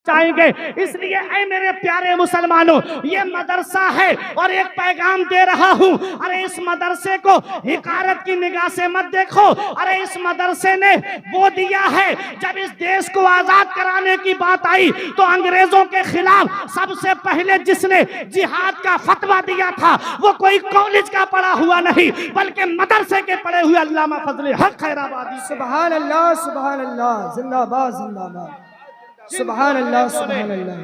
पहुंचाएंगे। इसलिए ऐ मेरे प्यारे मुसलमानों, ये मदरसा है और एक पैगाम दे रहा हूं। अरे इस मदरसे को हिकारत की निगाह से मत देखो। अरे इस मदरसे ने वो दिया है, जब इस देश को आजाद कराने की बात आई तो अंग्रेजों के खिलाफ सबसे पहले जिसने जिहाद का फतवा दिया था वो कोई कॉलेज का पढ़ा हुआ नहीं बल्कि मदरसे के पढ़े हुए अल्लामा फजल हक खैराबादी। सुभान अल्लाह, सुभान अल्लाह, जिंदाबाद जिंदाबाद, सुभान अल्लाह, सुभान अल्लाह।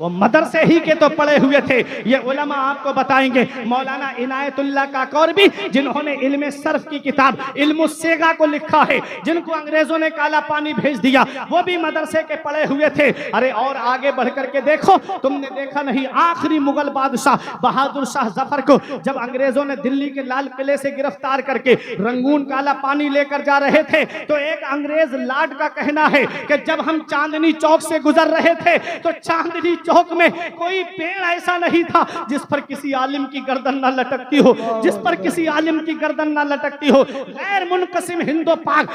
वो मदरसे ही के तो पढ़े हुए थे। ये उलमा आपको बताएंगे, मौलाना इनायतुल्लाह काकोरबी जिन्होंने इल्म सर्फ की किताब इल्म सेगा को लिखा है, जिनको अंग्रेजों ने काला पानी भेज दिया, वो भी मदरसे के पढ़े हुए थे। अरे और आगे बढ़ करके देखो, तुमने देखा नहीं आखिरी मुगल बादशाह बहादुर शाह जफर को जब अंग्रेजों ने दिल्ली के लाल किले से गिरफ्तार करके रंगून काला पानी लेकर जा रहे थे तो एक अंग्रेज लाट का कहना है कि जब हम चांदनी चौक से गुजर रहे थे तो चांदनी चौक में कोई पेड़ ऐसा नहीं था जिस पर किसी आलिम की गर्दन ना लटकती हो, जिस पर किसी आलिम की गर्दन ना लटकती हो। गैर मुनकसिम हिंदो पाक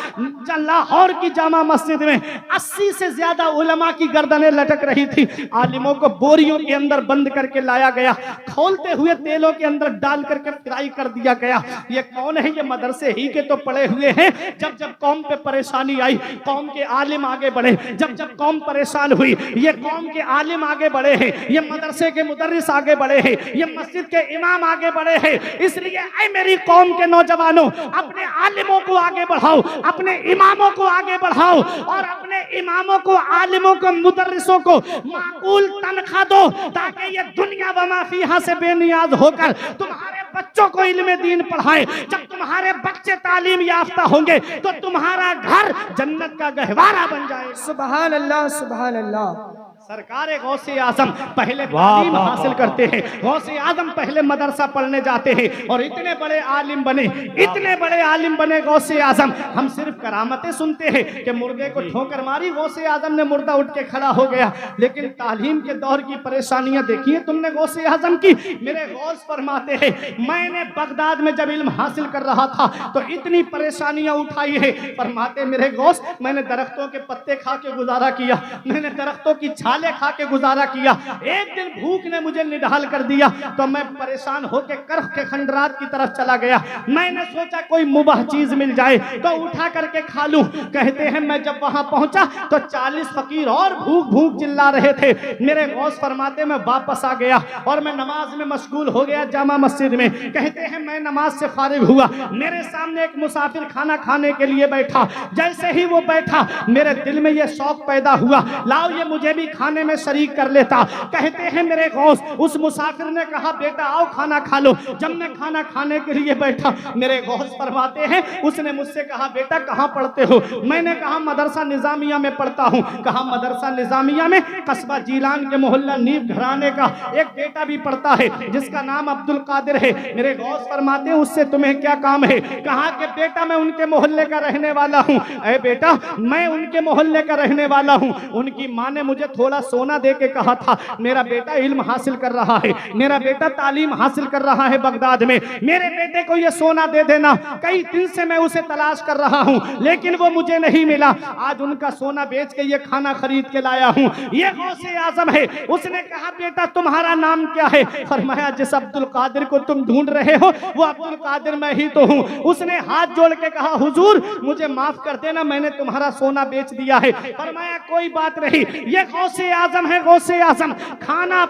लाहौर की जामा मस्जिद में 80 से ज्यादा उलमा की गर्दनें लटक रही थी। आलिमों को बोरियों के अंदर बंद करके लाया गया, खोलते हुए तेलों के अंदर डाल करके फ्राई कर दिया गया। ये कौन है? ये मदरसे ही के तो पड़े हुए हैं। जब जब कौम पे परेशानी आई, कौम के आलिम आगे बढ़े। जब जब कौम परेशान हुई, ये कौम के आलिम आगे बढ़े हैं, ये मदरसे के मुदर्रिस आगे बढ़े हैं, ये मस्जिद के इमाम आगे बढ़े हैं। इसलिए ऐ मेरी कौम के नौजवानों, अपने आलिमों को आगे बढ़ाओ, अपने इमामों को आगे बढ़ाओ और अपने इमामों को, आलिमों को, मुदर्रिसों को माकूल तनख्वाह दो ताकि ये दुनिया व मा फीहा से बेनियाज होकर तुम्हारे बच्चों को इल्म दीन पढ़ाए। जब तुम्हारे बच्चे तालीम याफ्ता होंगे तो तुम्हारा घर जन्नत का गहवारा बन जाएगा। सुभान अल्लाह, सुभान अल्लाह। सरकार गौसे आजम पहले तालीम हासिल करते हैं, गौसे आजम पहले मदरसा पढ़ने जाते हैं और इतने बड़े आलिम बने, इतने बड़े आलिम बने गौसे आजम। हम सिर्फ करामतें सुनते हैं कि मुर्दे को ठोकर मारी, गौसे आजम ने मुर्दा उठ के खड़ा हो गया, लेकिन तालीम के दौर की परेशानियां देखी है तुमने गौसे आजम की। मेरे गौस फरमाते हैं, मैंने बगदाद में जब इल्म हासिल कर रहा था तो इतनी परेशानियां उठाई है। फरमाते मेरे गौस, मैंने दरख्तों के पत्ते खा के गुजारा किया, मैंने दरख्तों की छाले खा के गुजारा किया। एक दिन भूख ने मुझे निढाल कर दिया तो मैं परेशान होकर करख के खंडरात की तरफ चला गया। मैंने सोचा कोई मुबाह चीज मिल जाए तो उठा करके खा लूं। कहते हैं मैं जब वहां पहुंचा तो 40 फकीर और भूख भूख चिल्ला रहे थे। मेरे गौस फरमाते मैं वापस आ गया और मैं नमाज में मशगूल हो गया जामा मस्जिद में। कहते हैं मैं नमाज से फारिग हुआ, मेरे सामने एक मुसाफिर खाना खाने के लिए बैठा। जैसे ही वो बैठा मेरे दिल में ये शौक पैदा हुआ, लाओ ये मुझे भी खाने में शरीक कर लेता। कहते हैं मेरे गौस, उस मुसाफिर ने कहा बेटा आओ खाना खा लो। जब मैं खाना खाने के लिए बैठा, मेरे गौस फरमाते हैं उसने मुझसे कहा बेटा कहाँ पढ़ते हो? मैंने कहा मदरसा निजामिया में पढ़ता हूँ। कहा मदरसा निजामिया में? कस्बा जीलान के मोहल्ला नीब घराने का एक बेटा भी पढ़ता है जिसका नाम अब्दुल कादिर है। मेरे गौस फरमाते हैं उससे तुम्हें क्या काम है? कहा कि बेटा मैं उनके मोहल्ले का रहने वाला हूँ। अरे बेटा मैं उनके मोहल्ले का रहने वाला हूँ, उनकी माँ ने मुझे थोड़ा सोना दे के कहा था मेरा बेटा इल्म हासिल कर रहा है, मेरा बेटा तालीम हासिल कर रहा है बगदाद में, मेरे बेटे को ये सोना दे देना। कई दिन से मैं उसे तलाश कर रहा हूँ लेकिन वो मुझे नहीं मिला। आज उनका सोना बेच के ये खाना खरीद के लाया हूँ। ये गौसे आजम है। उसने कहा बेटा तुम्हारा नाम क्या है? फरमाया जिस अब्दुल कादिर को तुम ढूंढ रहे हो वो अब्दुल कादिर मैं ही तो हूँ। उसने हाथ जोड़ के कहा हुजूर मुझे माफ कर देना, मैंने तुम्हारा सोना बेच दिया है। फरमाया कोई बात नहीं, ये गौसे आजम है। गौसे आजम खाना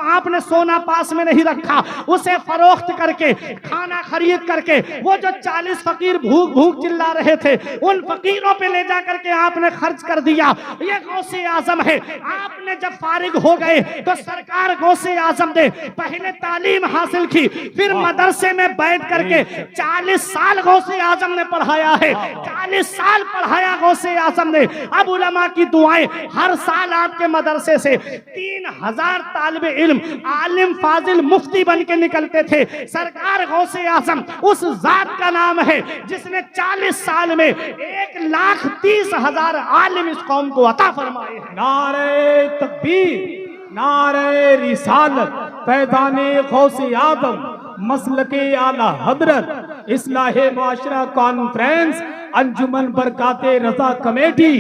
आपने सोना पास में नहीं रखा, उसे फरोख्त करके खाना खरीद करके वो जो 40 फकीर भूख भूख चिल्ला रहे थे उन फकीरों पे ले जा करके आपने खर्च कर दिया। ये गौसे आजम है। आपने जब फारिग हो गए तो सरकार गौसे आजम ने पहले तालीम हासिल की, फिर मदरसे में बैठ करके 40 साल गौसे आजम ने पढ़ाया है। 40 साल पढ़ाया गौसे आजम ने। अब उलमा की दुआएं, हर साल आपके मदरसे से 3000 तालिबे इल्म आलिम फाजिल मुफ्ती बन के निकलते थे। सरकार गौसे आजम उस जात का नाम है जिसने 40 साल में 1,30,000 आलिम इस कौम को अता फरमाए। नारे तकबीर, नारे रिसालत, फैज़ाने गौसे आदम, मसलके आला हजरत, इस्लाहे माशरा कॉन्फ्रेंस अंजुमन बरकाते रजा कमेटी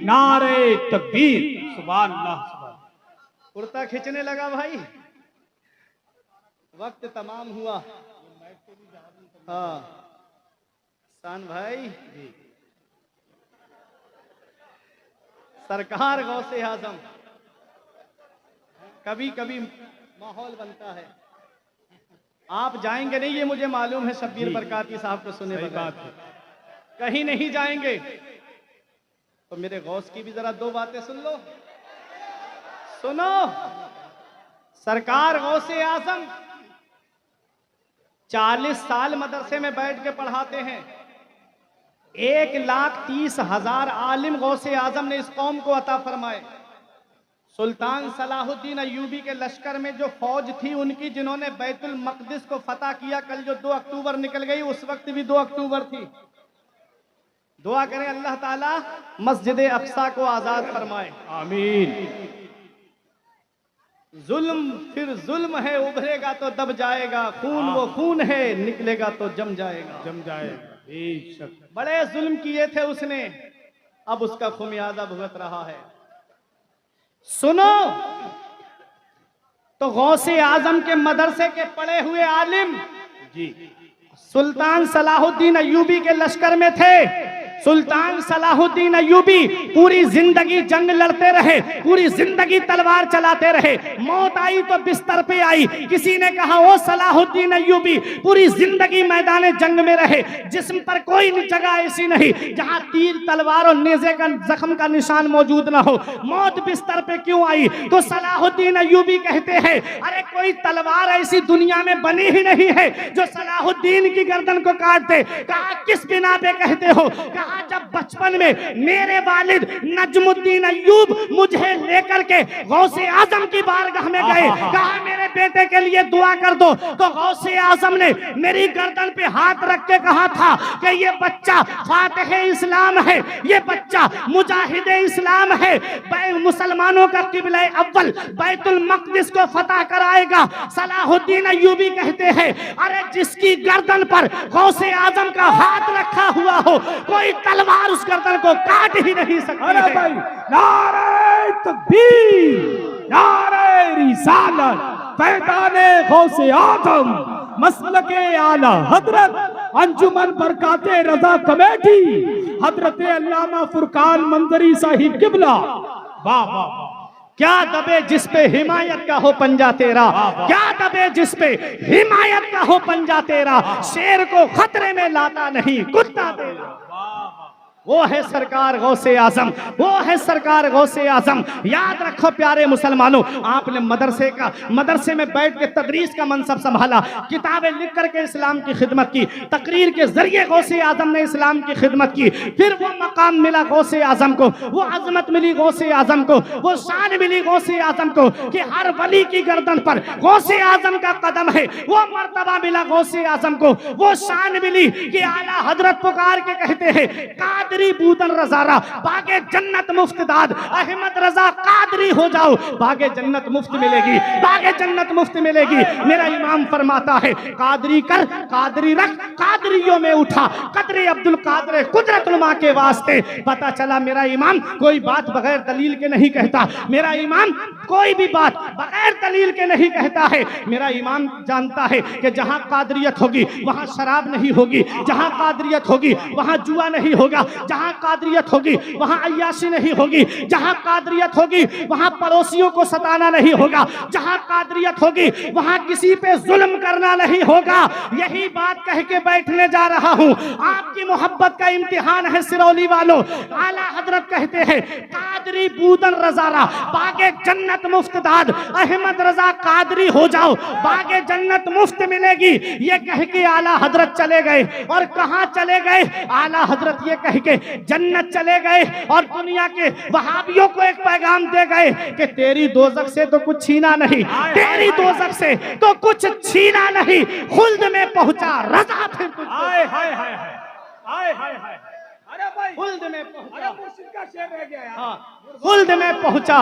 नारे तकबीर। सुभान अल्लाह। कुर्ता खींचने लगा भाई, वक्त तमाम हुआ। हाँ शान भाई, सरकार गौसे आजम, कभी कभी माहौल बनता है। आप जाएंगे नहीं ये मुझे मालूम है, शब्बीर बरकाती साहब को सुने बगैर कहीं नहीं जाएंगे, तो मेरे गौस की भी जरा दो बातें सुन लो। सुनो, सरकार गौसे आजम 40 साल मदरसे में बैठ के पढ़ाते हैं। 1,30,000 आलिम गौसे आजम ने इस कौम को अता फरमाए। सुल्तान सलाहुद्दीन अय्यूबी के लश्कर में जो फौज थी उनकी, जिन्होंने बैतुल मकदिस को फतह किया, कल जो 2 अक्टूबर निकल गई, उस वक्त भी 2 अक्टूबर थी। दुआ करें अल्लाह ताला मस्जिद अक्सा को आजाद फरमाए, आमीन। जुल्म फिर जुल्म है, उभरेगा तो दब जाएगा, खून वो खून है, निकलेगा तो जम जाएगा, जम जाएगा। बेशक बड़े जुल्म किए थे उसने, अब उसका खुमियाजा भुगत रहा है। सुनो, तो गौसे आजम के मदरसे के पढ़े हुए आलिम जी सुल्तान सलाहुद्दीन अय्यूबी के लश्कर में थे। सुल्तान सलाहुद्दीन अय्यूबी पूरी जिंदगी जंग लड़ते रहे, पूरी जिंदगी तलवार चलाते रहे। मौत आई तो बिस्तर पे आई। किसी ने कहा ओ सलाहुद्दीन अय्यूबी पूरी जिंदगी मैदान जंग में रहे, जिस्म पर कोई जगह ऐसी नहीं जहां तीर तलवार और नेज़े का जख्म का निशान मौजूद ना हो। मौत बिस्तर पे क्यों आई? तो सलाहुद्दीन अय्यूबी कहते हैं अरे कोई तलवार ऐसी दुनिया में बनी ही नहीं है जो सलाहुद्दीन की गर्दन को काट दे। कहा किस बिना पे कहते हो? कहा जब बचपन में मेरे वालिद नजमुद्दीन अय्यूब मुझे लेकर के गौसे आजम की बारगाह में गए, कहा मेरे बेटे के लिए दुआ कर दो, तो गौसे आजम ने मेरी गर्दन पे हाथ रख के कहा था कि ये बच्चा फातिह इस्लाम है, ये बच्चा मुजाहिद इस्लाम है, मुसलमानों का किबला अव्वल बैतुल मकदिस को फतह कराएगा। सलाहुद्दीन अय्यूबी कहते हैं अरे जिसकी गर्दन पर गौसे आजम का हाथ रखा हुआ हो, कोई तलवार उस गर्दन को काट ही नहीं सकती। अरे भाई, नारे तकबीर, नारे रिसालत, पैदाने गौसे आजम, मसलके आला हजरत अंजुमन बरकाते रजा कमेटी, हजरत अल्लामा फुरकान मंजरी साहिब किबला। वाह वाह, क्या दबे जिस पे हिमायत का हो पंजा तेरा, क्या दबे जिस पे हिमायत का हो पंजा तेरा, शेर को खतरे में लाता नहीं कुत्ता तेरा। वो है सरकार गौसे आजम, वो है सरकार गौसे आजम। याद रखो प्यारे मुसलमानों, आपने मदरसे में बैठ के तदरीस का मनसब संभाला, किताबें लिख करके इस्लाम की खिदमत की, तकरीर के जरिए गौसे आजम ने इस्लाम की खिदमत की। फिर वो मकाम मिला गौसे आजम को, वो अजमत मिली गौसे आजम को, वो शान मिली गौसे आजम को कि हर वली की गर्दन पर गौसे आजम का कदम है। वो मर्तबा मिला गौसे आजम को, वो शान मिली कि आला हजरत पुकार के कहते हैं कादरी बूदन रजारा बागे जन्नत मुफ्त दाद, अहमद रजा कादरी हो जाओ बागे जन्नत मुफ्त मिलेगी, बागे जन्नत मुफ्त मिलेगी। मेरा इमाम फरमाता है कादरी कर कादरी रख, कादरियों में उठा कदरे अब्दुल कादर कुदरतुल मां के वास्ते। पता चला मेरा इमाम कोई बात बगैर दलील के नहीं कहता, मेरा इमाम कोई भी बात बगैर दलील के नहीं कहता है। मेरा इमाम जानता है कि जहां कादरियत होगी वहां शराब नहीं होगी, जहां कादरियत होगी वहां जुआ नहीं होगा, जहां कादरियत होगी वहां अय्याशी नहीं होगी, जहां कादरियत होगी वहां पड़ोसियों को सताना नहीं होगा, जहां कादरियत होगी वहां किसी पे जुल्म करना नहीं होगा। यही बात कह के बैठने जा रहा हूं। आपकी मोहब्बत का इम्तिहान है सिरौली वालों। आला हजरत कहते हैं कादरी बूदन रजारा बागे जन्नत मुफ्त दाद, अहमद रजा कादरी हो जाओ बागे जन्नत मुफ्त मिलेगी। ये कह के आला हजरत चले गए, और कहां चले गए? आला हजरत ये कह के जन्नत चले गए और दुनिया के वहाबियों को एक पैगाम दे गए कि तेरी दोजख से तो कुछ छीना नहीं, तेरी दोजख से तो कुछ छीना नहीं, खुल्द में पहुंचा रजा फिर तुझको। हाय हाय हाय हाय हाय हाय हाय। अरे खुल्द में पहुंचा, मुर्शिद का शेर रह गया यार। हाँ, खुल्द में पहुंचा,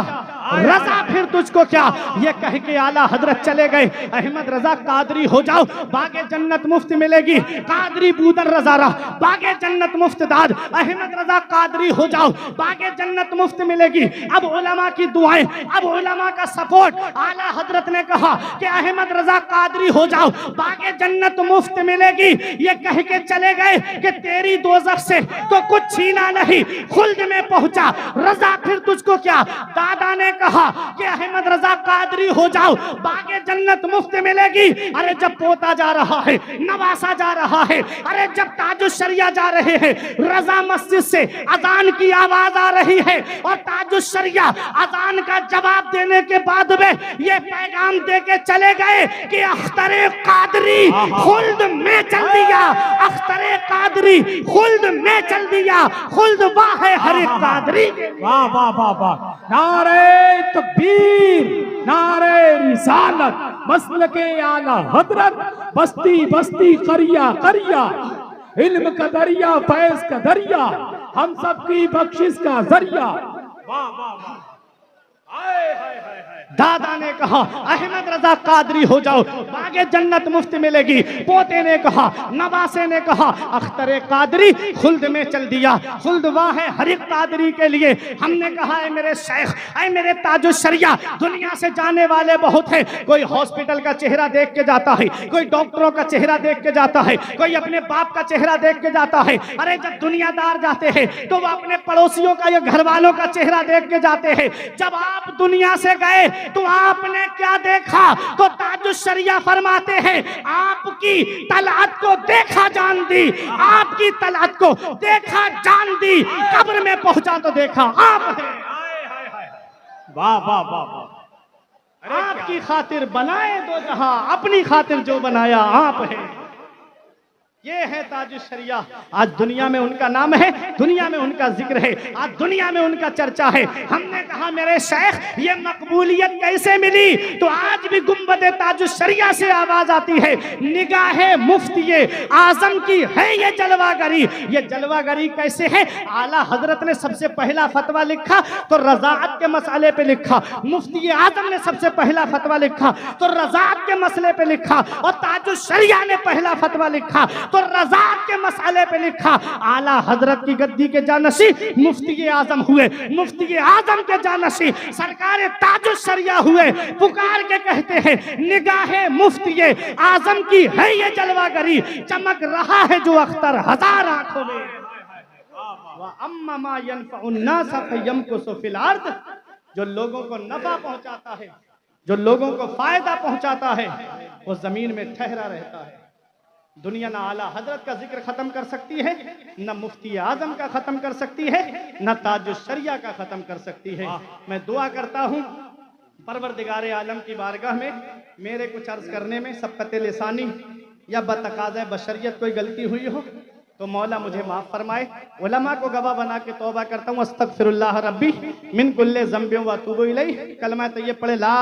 रजा फिर तुझको क्या, ये कह के आला हजरत चले गए। अहमद रजा कादरी हो जाओ, बागे जन्नत मुफ्त मिलेगी। कादरी बूदर रजा रहा, बागे जन्नत मुफ्त दाद। अहमद रजा कादरी हो जाओ, बागे जन्नत मुफ्त मिलेगी। अब उलमा की दुआएं, अब उलमा का सपोर्ट। आला हजरत ने कहा कि अहमद रजा कादरी हो जाओ, बागे जन्नत मुफ्त मिलेगी। ये कह के चले गए कि तेरी दोज़ख से तो कुछ छीना नहीं, खुल्द में पहुंचा, रजा फिर तुझको क्या। दादा ने कहा कि अहमद रजा कादरी हो जाओ, बागे जन्नत मुफ्त मिलेगी। अरे जब पोता जा रहा है, नवासा जा रहा है, अरे जब ताजुश शरिया जा रहे हैं, रजा मस्जिद से अजान की आवाज आ रही है और ताजुश शरिया अजान का जवाब देने के बाद में ये पैगाम दे के चले गए कि अख्तरे कादरी खुल्द में चल दिया, अख्तरे कादरी खुल्द में चल दिया, खुल्द वाह है हर एक कादरी। वाह वाह वाह वाह, नारे तकबीर, नारे रिसालत, मसलके आला हजरत, बस्ती बस्ती करिया करिया, इल्म का दरिया, फैज का दरिया, हम सबकी बख्शिश का जरिया। वाह वाह वाह, हाय हाय हाय हाय। दादा ने कहा अहमद रजा कादरी हो जाओ, बागे जन्नत मुफ्त मिलेगी। पोते ने कहा, नवासे ने कहा, अख्तरे कादरी खुल्द में चल दिया, खुल्द वाह है हर एक कादरी के लिए। हमने कहा है मेरे शेख, ऐ मेरे ताजुश शरिया, दुनिया से जाने वाले बहुत हैं। कोई हॉस्पिटल का चेहरा देख के जाता है, कोई डॉक्टरों का चेहरा देख के जाता है, कोई अपने बाप का चेहरा देख के जाता है। अरे जब दुनियादार जाते हैं तो वो अपने पड़ोसियों का या घर वालों का चेहरा देख के जाते हैं। जब आप दुनिया से गए तो आपने क्या देखा? तो ताजुश शरिया फरमाते हैं आपकी तलअत को देखा जान दी, आपकी तलअत को देखा जान दी, कब्र में पहुंचा तो देखा आप है। वाह वाह वाह वाह, आपकी खातिर बनाए दो जहां, अपनी खातिर जो बनाया आप है। ये है ताजुश शरिया। आज दुनिया में उनका नाम है, दुनिया में उनका जिक्र है, आज दुनिया में उनका चर्चा है। हमने कहा मेरे शेख ये मकबूलियत कैसे मिली? तो आज भी गुंबद ताजुश शरिया से आवाज आती है, निगाहे मुफ्ती आजम की है ये जलवागरी। ये जलवागरी कैसे है? आला हजरत ने सबसे पहला फतवा लिखा तो रजाअत के मसले पे लिखा, मुफ्ती आजम ने सबसे पहला फतवा लिखा तो रजाअत के मसले पे लिखा, और ताजुश शरिया ने पहला फतवा लिखा तो रज़ाअत के मसले पे लिखा। आला हजरत की गद्दी के जानशी मुफ्ती आजम हुए, मुफ्ती आजम के जानशी सरकार ताजुश शरिया हुए। पुकार के कहते हैं निगाहे मुफ्ती आजम की है ये जलवागरी, चमक रहा है जो अख्तर हजार आंखों में। अम्मा मा यनफ़उन्नास फ़यमकुसु फ़िल अर्द, जो लोगों को नफा पहुंचाता है, जो लोगों को फायदा पहुंचाता है, वो जमीन में ठहरा रहता है। दुनिया ना आला हजरत का जिक्र खत्म कर सकती है, न मुफ्ती आजम का खत्म कर सकती है, न ताजुश शरिया का खत्म कर सकती है। मैं दुआ करता हूँ परवरदिगार आलम की बारगाह में मेरे कुछ अर्ज करने में सबकत लिसानी या बतकाज़ा बशरियत कोई गलती हुई हो तो मौला मुझे माफ़ फरमाए। उलमा को गवाह बना के तौबा करता हूँ, अस्तगफिरुल्लाह रब्बी मिन कुल्ले ज़ंबिन व अतूबु इलैह। कलमा तय्यब पढ़े ला